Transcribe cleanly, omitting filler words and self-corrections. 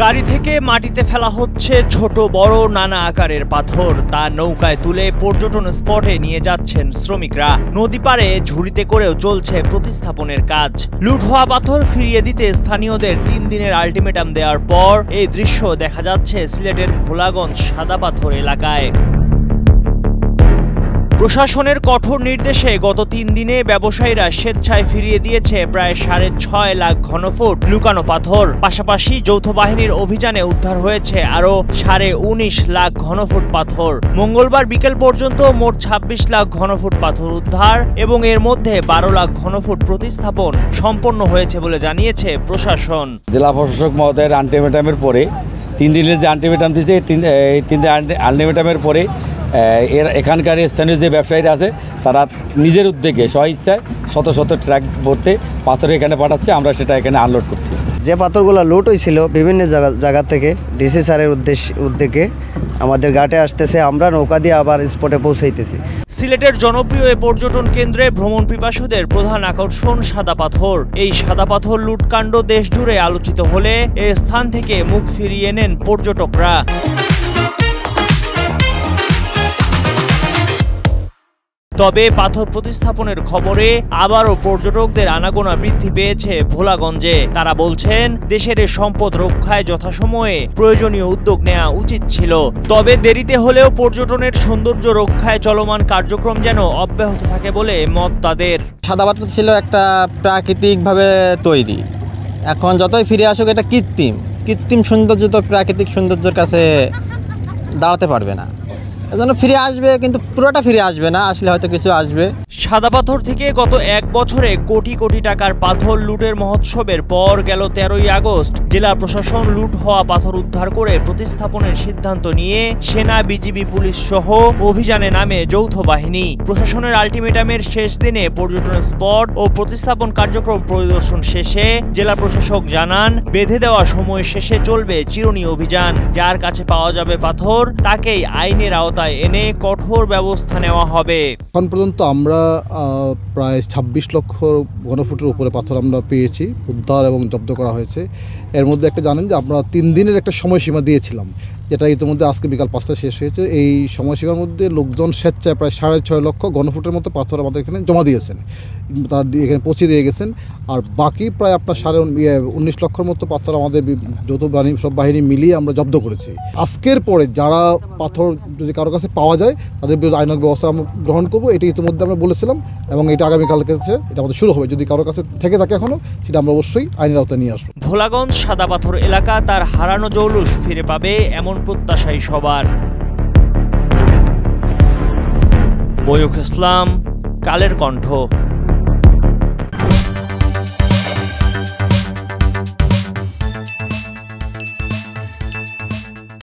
গাড়ি থেকে মাটিতে ফেলা হচ্ছে ছোট বড় নানা আকারের পাথর, তা নৌকায় তুলে পর্যটন স্পটে নিয়ে যাচ্ছেন শ্রমিকরা। নদী পাড়ে ঝুড়িতে করেও চলছে প্রতিস্থাপনের কাজ। লুট হওয়া পাথর ফিরিয়ে দিতে স্থানীয়দের 3 দিনের আলটিমেটাম দেওয়ার পর এই দৃশ্য দেখা যাচ্ছে সিলেটের ভোলাগঞ্জ সাদাপাথর এলাকায়। প্রশাসনের কঠোর নির্দেশে গত 3 দিনে ব্যবসায়ীরা স্বেচ্ছায় ফিরিয়ে দিয়েছে প্রায় 6.5 লাখ ঘনফুট লুকানো পাথর। পাশাপাশি যৌথ বাহিনীর অভিযানে উদ্ধার হয়েছে আরও 19.5 লাখ ঘনফুট পাথর। মঙ্গলবার বিকেল পর্যন্ত মোট 26 লাখ ঘনফুট পাথর উদ্ধার এবং এর মধ্যে 12 লাখ ঘনফুট প্রতিস্থাপন সম্পন্ন হয়েছে বলে জানিয়েছে প্রশাসন। জেলা প্রশাসক মহোদয়ের আলটিমেটামের পরে 3 দিনের যে আলটিমেটাম দিয়েছে, এই 3 দিনের আলটিমেটামের পরে এখানকার স্থানীয় যে ব্যবসায়ীরা আছে তারা নিজের উদ্যোগে স্বইচ্ছায় শত শত ট্রাক ভর্তি পাথর এখানে পাঠাচ্ছে, আমরা সেটা এখানে আনলোড করছি। যে পাথরগুলো লুট হয়েছিল বিভিন্ন জায়গা থেকে ডিসি স্যারের উদ্যোগে আমাদের ঘাটে আসতেছে, আমরা নৌকা দিয়ে আবার স্পটে পৌঁছাইতেছি। সিলেটের জনপ্রিয় এই পর্যটন কেন্দ্রে ভ্রমণ পিপাসুদের প্রধান আকর্ষণ সাদা পাথর। এই সাদা পাথর লুটকাণ্ড দেশ জুড়ে আলোচিত হলে এ স্থান থেকে মুখ ফিরিয়ে নেন পর্যটকরা। তবে পাথর প্রতিস্থাপনের খবরে আবারও পর্যটকদের আনাগোনা বৃদ্ধি পেয়েছে ভোলাগঞ্জে। তারা বলছেন দেশের এই সম্পদ রক্ষায় যথাসময়ে প্রয়োজনীয় উদ্যোগ নেওয়া উচিত ছিল। তবে দেরিতে হলেও পর্যটনের সৌন্দর্য রক্ষায় চলমান কার্যক্রম যেন অব্যাহত থাকে বলে মত তাদের। সাদা পাথর ছিল একটা প্রাকৃতিকভাবে তৈরি, এখন যতই ফিরে আসুক এটা কৃত্রিম সৌন্দর্য তো প্রাকৃতিক সৌন্দর্যের কাছে দাঁড়াতে পারবে না। এজন্য ফিরে আসবে, কিন্তু পুরোটা ফিরে আসবে না, আসলে হয়তো কিছু আসবে। সাদা পাথর থেকে গত 1 বছরে কোটি কোটি টাকার পাথর লুটের মহোৎসবের পর গেল 13ই আগস্ট জেলা প্রশাসন লুট হওয়া পাথর উদ্ধার করে প্রতিস্থাপনের সিদ্ধান্ত নিয়ে সেনা, বিজিবি, পুলিশ সহ অভিযানে নামে যৌথ বাহিনী। প্রশাসনের আলটিমেটামের শেষ দিনে পর্যটন স্পট ও প্রতিস্থাপন কার্যক্রম পরিদর্শন শেষে জেলা প্রশাসক জানান, বেঁধে দেওয়া সময় শেষে চলবে চিরুনি অভিযান। যার কাছে পাওয়া যাবে পাথর তাকেই আইনের আওতায় এনে কঠোর ব্যবস্থা নেওয়া হবে। এখন পর্যন্ত আমরা প্রায় 26 লক্ষ ঘনফুটের উপরে পাথর আমরা পেয়েছি, উদ্ধার এবং জব্দ করা হয়েছে। এর মধ্যে একটা জানেন যে আমরা 3 দিনের একটা সময়সীমা দিয়েছিলাম, যেটা ইতিমধ্যে আজকে বিকাল 5টায় শেষ হয়েছে। এই সময়সীমার মধ্যে লোকজন স্বেচ্ছায় প্রায় 6.5 লক্ষ ঘনফুটের মতো পাথর আমাদের এখানে জমা দিয়েছেন, তার এখানে পৌঁছে দিয়ে গেছেন। আর বাকি প্রায় আপনার 19 লক্ষর মতো পাথর আমাদের যৌথ বাহিনী সব বাহিনী মিলিয়ে আমরা জব্দ করেছি। আজকের পরে যারা পাথর যদি কারো কাছে পাওয়া যায় তাদের বিরুদ্ধে আইনানুগ ব্যবস্থা আমরা গ্রহণ করবো, এটা ইতিমধ্যে আমরা বলেছিলাম এবং এটা আগামীকালকে এটা আমাদের শুরু হবে। যদি কারো কাছে থেকে থাকে এখনও, সেটা আমরা অবশ্যই আইনের আওতায় নিয়ে আসবো। ভোলাগঞ্জ সাদা পাথর এলাকা তার হারানো জৌলুস ফিরে পাবে এমন প্রত্যাশাই সবার। ময়ূখ ইসলাম, কালের কণ্ঠ।